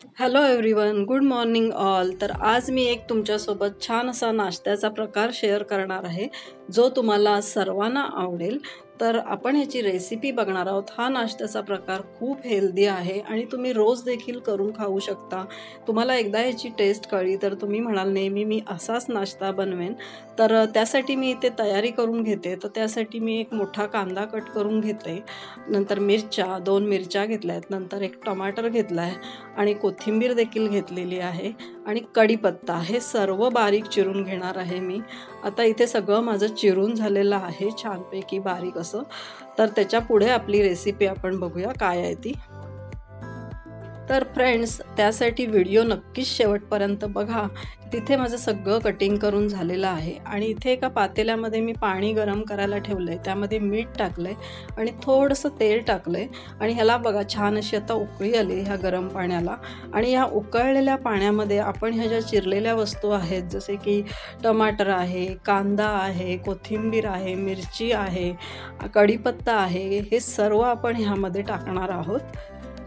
Hello everyone, good morning all. तर आज मी एक तुमच्यासोबत छान असा नाश्त्याचा प्रकार शेअर करणार आहे, जो तुम्हाला सर्वांना आवडेल. तर आपण ह्याची रेसिपी बघणार आहोत. हा नाश्त्याचा प्रकार खूप हेल्दी आहे आणि तुम्ही रोज देखील करून खाऊ शकता. तुम्हाला एकदा ह्याची टेस्ट कळली तर तुम्ही म्हणाल नेहमी मी असाच नाश्ता बनवेन. तर त्यासाठी मी इथे तयारी करून घेते. तर त्यासाठी मी एक मोठा कांदा कट करून घेते, नंतर मिरच्या 2 मिरच्या घेतल्या आहेत, नंतर एक टमाटर घेतला आहे आणि कोथिंबीर देखील घेतलेली आहे आणि कढीपत्ता हे सर्व बारीक चिरून घेणार आहे मी. आता इथे सगळं माझं चिरून झालेलं आहे छानपैकी बारीक असं. तर त्याच्या पुढे आपली रेसिपी आपण बघूया काय आहे ती. तर फ्रेंड्स, त्यासाठी व्हिडिओ नक्कीच शेवटपर्यंत बघा. तिथे माझं सगळं कटिंग करून झालेलं आहे आणि इथे एका पातेल्यामध्ये मी पाणी गरम करायला ठेवलं आहे. त्यामध्ये मीठ टाकलं आहे आणि थोडंसं तेल टाकलं आहे आणि ह्याला बघा छान अशी आता उकळी आली ह्या गरम पाण्याला. आणि ह्या उकळलेल्या पाण्यामध्ये आपण ह्या ज्या चिरलेल्या वस्तू आहेत, जसे की टमाटर आहे, कांदा आहे, कोथिंबीर आहे, मिरची आहे, कढीपत्ता आहे, हे सर्व आपण ह्यामध्ये टाकणार आहोत.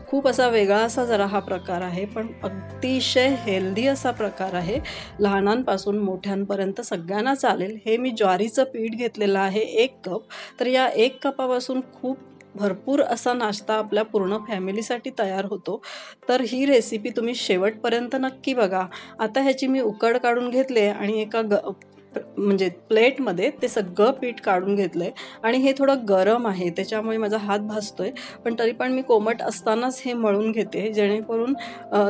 खूप असा वेगळा असा जरा हा प्रकार आहे, पण अतिशय हेल्दी असा प्रकार आहे. लहानांपासून मोठ्यांपर्यंत सगळ्यांना चालेल. हे मी ज्वारीचं पीठ घेतलेलं आहे 1 कप. तर या 1 कपापासून खूप भरपूर असा नाश्ता आपल्या पूर्ण फॅमिलीसाठी तयार होतो. तर ही रेसिपी तुम्ही शेवटपर्यंत नक्की बघा. आता ह्याची मी उकड काढून घेतले आणि एका म्हणजे प्लेटमध्ये ते सगळं पीठ काढून घेतलं आहे आणि हे थोडं गरम आहे त्याच्यामुळे माझा हात भाजतोय, पण तरी पण मी कोमट असतानाच हे मळून घेते जेणेकरून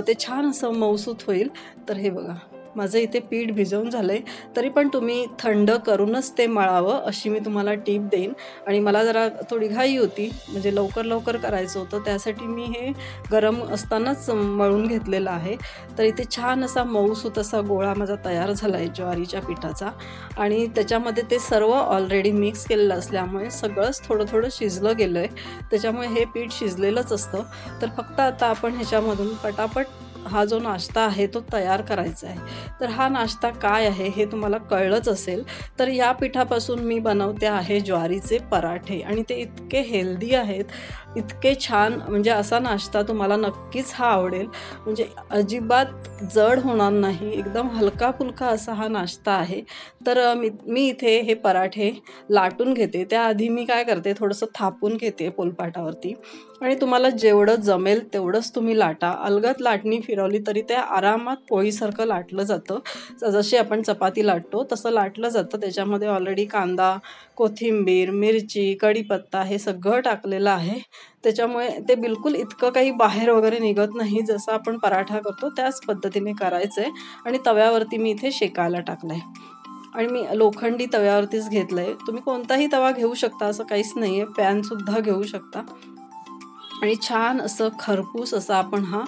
ते छान असं मऊसूत होईल. तर हे बघा माझं इथे पीठ भिजवून झालं आहे, तरी पण तुम्ही थंड करूनच ते मळावं अशी मी तुम्हाला टीप देईन. आणि मला जरा थोडी घाई होती, म्हणजे लवकर करायचं होतं, त्यासाठी मी हे गरम असतानाच मळून घेतलेलं आहे. तर इथे छान असा मऊसूत असा गोळा माझा तयार झाला आहे ज्वारीच्या पिठाचा आणि त्याच्यामध्ये ते सर्व ऑलरेडी मिक्स केलेलं असल्यामुळे सगळंच थोडं शिजलं गेलं आहे. त्याच्यामुळे हे पीठ शिजलेलंच असतं. तर फक्त आता आपण ह्याच्यामधून पटापट हा जो नाश्ता आहे तो तयार करायचा आहे. तर हा नाश्ता काय आहे हे तुम्हाला कळलंच असेल. तर या पिठापासून मी बनवते आहे ज्वारीचे पराठे आणि ते इतके हेल्दी आहेत, इतके छान. म्हणजे असा नाश्ता तुम्हाला नक्कीच हा आवडेल. म्हणजे अजिबात जड होणार नाही, एकदम हलका फुलका असा हा नाश्ता आहे. तर मी इथे हे पराठे लाटून घेते. त्याआधी मी काय करते, थोडंसं थापून घेते पोलपाटावरती आणि तुम्हाला जेवढं जमेल तेवढंच तुम्ही लाटा. अलगद लाटणी फिरवली तरी ते आरामात पोळीसारखं लाटलं जातं. जशी आपण चपाती लाटतो तसं लाटलं जातं. त्याच्यामध्ये ऑलरेडी कांदा, कोथिंबीर, मिरची, कढीपत्ता हे सगळं टाकलेलं आहे. त्याच्यामुळे ते बिलकुल इतकं काही बाहेर वगैरे निघत नाही. जसं आपण पराठा करतो त्याच पद्धतीने करायचं आहे. आणि तव्यावरती मी इथे शेकायला टाकलं आहे आणि मी लोखंडी तव्यावरतीच घेतलं आहे. तुम्ही कोणताही तवा घेऊ शकता, असं काहीच नाही आहे. पॅनसुद्धा घेऊ शकता. आणि छान असं खरपूस असा आपण हा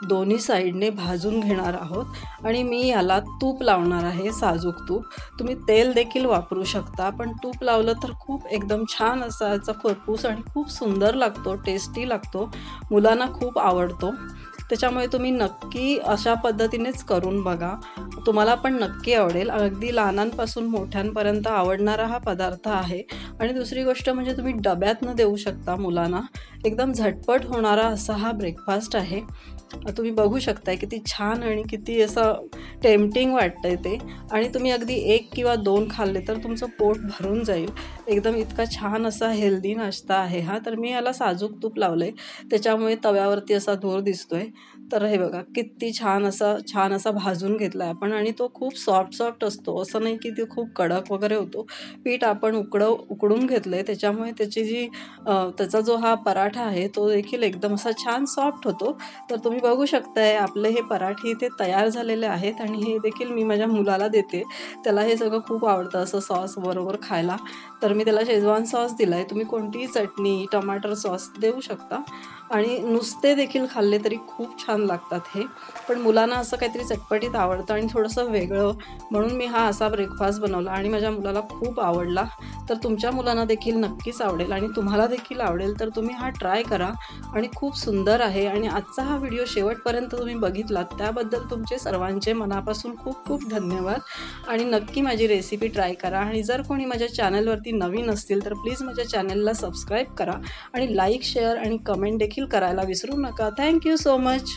दोन्ही साईडने भाजून घेणार आहोत आणि मी याला तूप लावणार आहे, साजूक तूप. तुम्ही तेल देखील वापरू शकता, पण तूप लावलं तर खूप एकदम छान असा याचा खरपूस आणि खूप सुंदर लागतो, टेस्टी लागतो. मुलांना खूप आवडतो. त्याच्यामुळे तुम्ही नक्की अशा पद्धतीनेच करून बघा. तुम्हाला पण नक्की आवडेल. अगदी लहानांपासून मोठ्यांपर्यंत आवडणारा हा पदार्थ आहे. आणि दुसरी गोष्ट म्हणजे तुम्ही डब्यातनं देऊ शकता मुलांना. एकदम झटपट होणारा असा हा ब्रेकफास्ट आहे. तुम्ही बघू शकताय किती छान आणि किती असं टेम्पटिंग वाटतंय ते. आणि तुम्ही अगदी 1 किंवा 2 खाल्ले तर तुमचं पोट भरून जाईल. एकदम इतका छान असा हेल्दी नाश्ता आहे हा. तर मी याला साजूक तूप लावलं आहे, त्याच्यामुळे तव्यावरती असा धूर दिसतोय. तर हे बघा किती छान असा भाजून घेतला आहे आपण आणि तो खूप सॉफ्ट असतो. असं नाही की ते खूप कडक वगैरे होतो. पीठ आपण उकडून घेतलं आहे, त्याच्यामुळे त्याचा जो हा पराठा आहे तो देखील एकदम असा छान सॉफ्ट होतो. तर तुम्ही बघू शकताय आपले हे पराठे इथे तयार झालेले आहेत आणि हे देखील मी माझ्या मुलाला देते. त्याला हे सगळं खूप आवडतं असं सॉस बरोबर खायला. तर मी त्याला शेजवान सॉस दिला आहे. तुम्ही कोणतीही चटणी, टमाटर सॉस देऊ शकता आणि नुसते देखील खाल्ले तरी खूप छान लागतात हे. पण मुलांना असं काहीतरी चटपटीत आवडतं आणि थोडंसं वेगळं, म्हणून मी हा असा ब्रेकफास्ट बनवला आणि माझ्या मुलाला खूप आवडला. तर तुमच्या मुलांना देखील नक्कीच आवडेल आणि तुम्हाला देखील आवडेल. तर तुम्ही हा ट्राय करा आणि खूप सुंदर आहे. आणि आजचा हा व्हिडिओ शेवटपर्यंत तुम्ही बघितलात त्याबद्दल तुमचे सर्वांचे मनापासून खूप खूप धन्यवाद. आणि नक्की माझी रेसिपी ट्राय करा. आणि जर कोणी माझ्या चॅनलवरती नवीन असतील तर प्लीज माझ्या चॅनलला सबस्क्राईब करा आणि लाईक, शेअर आणि कमेंट देखील करायला विसरू नका. Thank you so much.